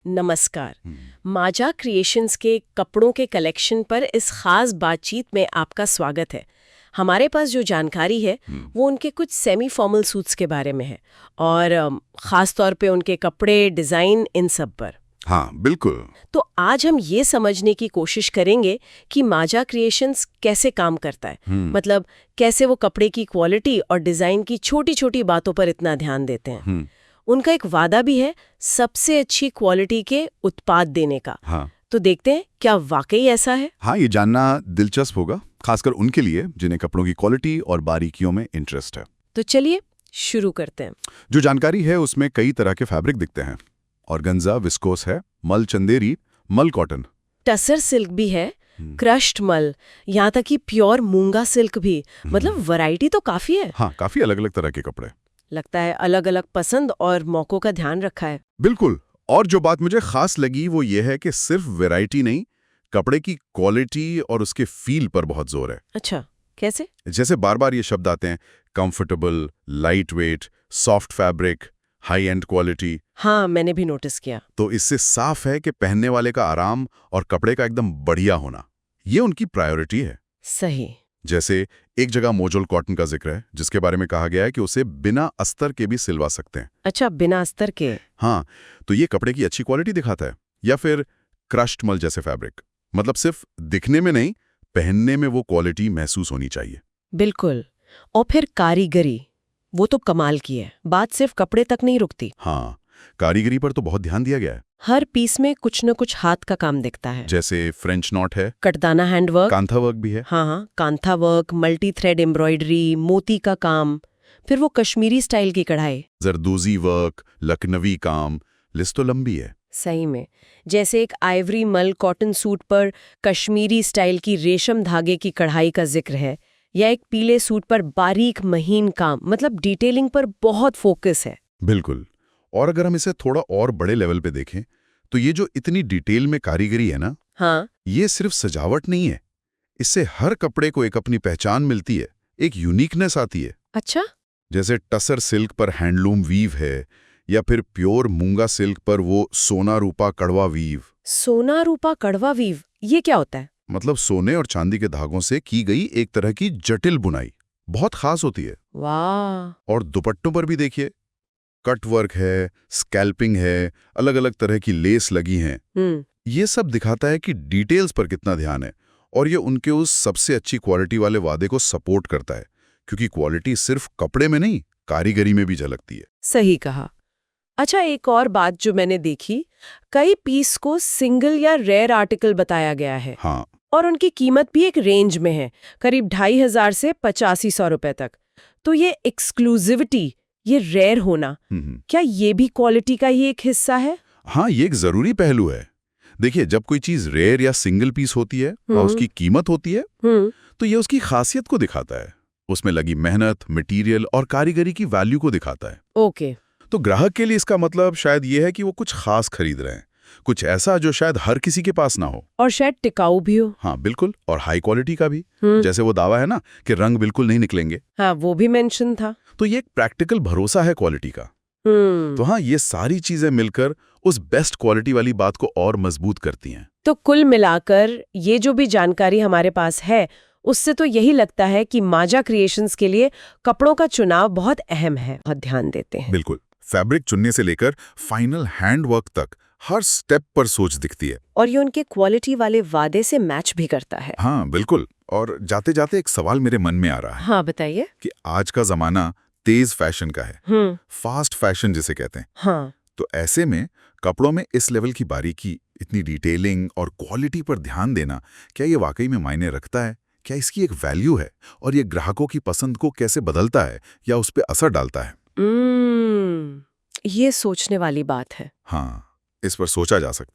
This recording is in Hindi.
नमस्कार। माजा क्रिएशंस के कपड़ों के कलेक्शन पर इस खास बातचीत में आपका स्वागत है। हमारे पास जो जानकारी है वो उनके कुछ सेमी फॉर्मल सूट्स के बारे में है और ख़ास तौर पे उनके कपड़े, डिज़ाइन, इन सब पर। हाँ, बिल्कुल। तो आज हम ये समझने की कोशिश करेंगे कि माजा क्रिएशंस कैसे काम करता है। मतलब कैसे वो कपड़े की क्वालिटी और डिज़ाइन की छोटी छोटी बातों पर इतना ध्यान देते हैं। उनका एक वादा भी है सबसे अच्छी क्वालिटी के उत्पाद देने का। हाँ। तो देखते हैं क्या वाकई ऐसा है। हाँ, ये जानना दिलचस्प होगा, खासकर उनके लिए जिन्हें कपड़ों की क्वालिटी और बारीकियों में इंटरेस्ट है। तो चलिए शुरू करते हैं। जो जानकारी है उसमें कई तरह के फैब्रिक दिखते हैं। ऑर्गेन्जा, विस्कोस है, मल चंदेरी, मल कॉटन, टसर सिल्क भी है, क्रश्ड मल, यहाँ तक कि प्योर मूंगा सिल्क भी। मतलब वैरायटी तो काफी है। हाँ, काफी अलग अलग तरह के कपड़े। लगता है अलग अलग पसंद और मौकों का ध्यान रखा है। बिल्कुल। और जो बात मुझे खास लगी वो ये है कि सिर्फ वैरायटी नहीं, कपड़े की क्वालिटी और उसके फील पर बहुत जोर है। अच्छा, कैसे? जैसे बार बार ये शब्द आते हैं, comfortable, light weight, soft fabric, high and quality. हाँ, मैंने भी नोटिस किया। तो इससे साफ है कि पहनने वाले का आराम और कपड़े का एकदम बढ़िया होना, ये उनकी प्रायोरिटी है। सही। जैसे एक जगह मोजोल कॉटन का जिक्र है, जिसके बारे में कहा गया है कि उसे बिना अस्तर के भी सिलवा सकते हैं। अच्छा, बिना अस्तर के? हाँ, तो ये कपड़े की अच्छी क्वालिटी दिखाता है। या फिर क्रश्ड मल जैसे फैब्रिक, मतलब सिर्फ दिखने में नहीं, पहनने में वो क्वालिटी महसूस होनी चाहिए। बिल्कुल। और फिर कारीगरी, वो तो कमाल की है। बात सिर्फ कपड़े तक नहीं रुकती। हाँ, कारीगरी पर तो बहुत ध्यान दिया गया है। हर पीस में कुछ न कुछ हाथ का काम दिखता है। जैसे फ्रेंच नॉट है, कटदाना हैंडवर्क, कांथा वर्क भी है। हाँ, kantha work, multi thread embroidery, मोती का काम, फिर वो कश्मीरी स्टाइल की कढ़ाई, जरदोजी वर्क, लखनवी काम, लिस्ट तो लंबी है। सही में। जैसे एक आइवरी मल कॉटन सूट पर कश्मीरी स्टाइल की रेशम धागे की कढ़ाई का जिक्र है, या एक पीले सूट पर बारीक महीन काम। मतलब डिटेलिंग पर बहुत फोकस है। बिल्कुल। और अगर हम इसे थोड़ा और बड़े लेवल पे देखें, तो ये जो इतनी डिटेल में कारीगरी है ना, हाँ, ये सिर्फ सजावट नहीं है। इससे हर कपड़े को एक अपनी पहचान मिलती है, एक यूनिकनेस आती है। अच्छा। जैसे टसर सिल्क पर हैंडलूम वीव है, या फिर प्योर मूंगा सिल्क पर वो सोना रूपा कड़वा वीव। सोना रूपा कड़वा वीव, ये क्या होता है? मतलब सोने और चांदी के धागों से की गई एक तरह की जटिल बुनाई, बहुत खास होती है। वाह। और दुपट्टों पर भी देखिए, कट वर्क है, स्कैल्पिंग है, अलग अलग तरह की लेस लगी हैं। ये सब दिखाता है कि डिटेल्स पर कितना ध्यान है, और ये उनके उस सबसे अच्छी क्वालिटी वाले वादे को सपोर्ट करता है, क्योंकि क्वालिटी सिर्फ कपड़े में नहीं, कारीगरी में भी झलकती है। सही कहा। अच्छा, एक और बात जो मैंने देखी, कई पीस को सिंगल या रेयर आर्टिकल बताया गया है। हाँ। और उनकी कीमत भी एक रेंज में है, करीब 2500 से 8500 रुपए तक। तो ये एक्सक्लूसिविटी, ये रेयर होना, क्या ये भी क्वालिटी का ही एक हिस्सा है? हाँ, ये एक जरूरी पहलू है। देखिए, जब कोई चीज रेयर या सिंगल पीस होती है और उसकी कीमत होती है, तो ये उसकी खासियत को दिखाता है। उसमें लगी मेहनत, मटेरियल और कारीगरी की वैल्यू को दिखाता है। ओके। तो ग्राहक के लिए इसका मतलब शायद ये है कि वो कुछ खास खरीद रहे हैं, कुछ ऐसा जो शायद हर किसी के पास ना हो, और शायद टिकाऊ भी हो। हाँ बिल्कुल, और हाई क्वालिटी का भी। जैसे वो दावा है ना कि रंग बिल्कुल नहीं निकलेंगे, हाँ, वो भी मेंशन था। तो ये एक प्रैक्टिकल भरोसा है क्वालिटी का। तो हाँ, ये सारी चीजें मिलकर उस बेस्ट क्वालिटी वाली बात को और मजबूत करती हैं। तो कुल मिलाकर ये जो भी जानकारी हमारे पास है, उससे तो यही लगता है कि माजा क्रिएशंस के लिए कपड़ों का चुनाव बहुत अहम है, बहुत ध्यान देते हैं। बिल्कुल। फैब्रिक चुनने से लेकर फाइनल हैंडवर्क तक हर स्टेप पर सोच दिखती है। और ये उनके क्वालिटी वाले वादे से मैच भी करता है। हाँ बिल्कुल। और जाते जाते एक सवाल मेरे मन में आ रहा है। हाँ, बताइए। कि आज का जमाना तेज फैशन का है, फास्ट फैशन जिसे कहते हैं। हाँ। तो ऐसे में कपड़ों में इस लेवल की बारीकी, इतनी डिटेलिंग और क्वालिटी पर ध्यान देना, क्या ये वाकई में मायने रखता है? क्या इसकी एक वैल्यू है? और ये ग्राहकों की पसंद को कैसे बदलता है या उस पर असर डालता है? ये सोचने वाली बात है। हाँ, इस पर सोचा जा सकता है।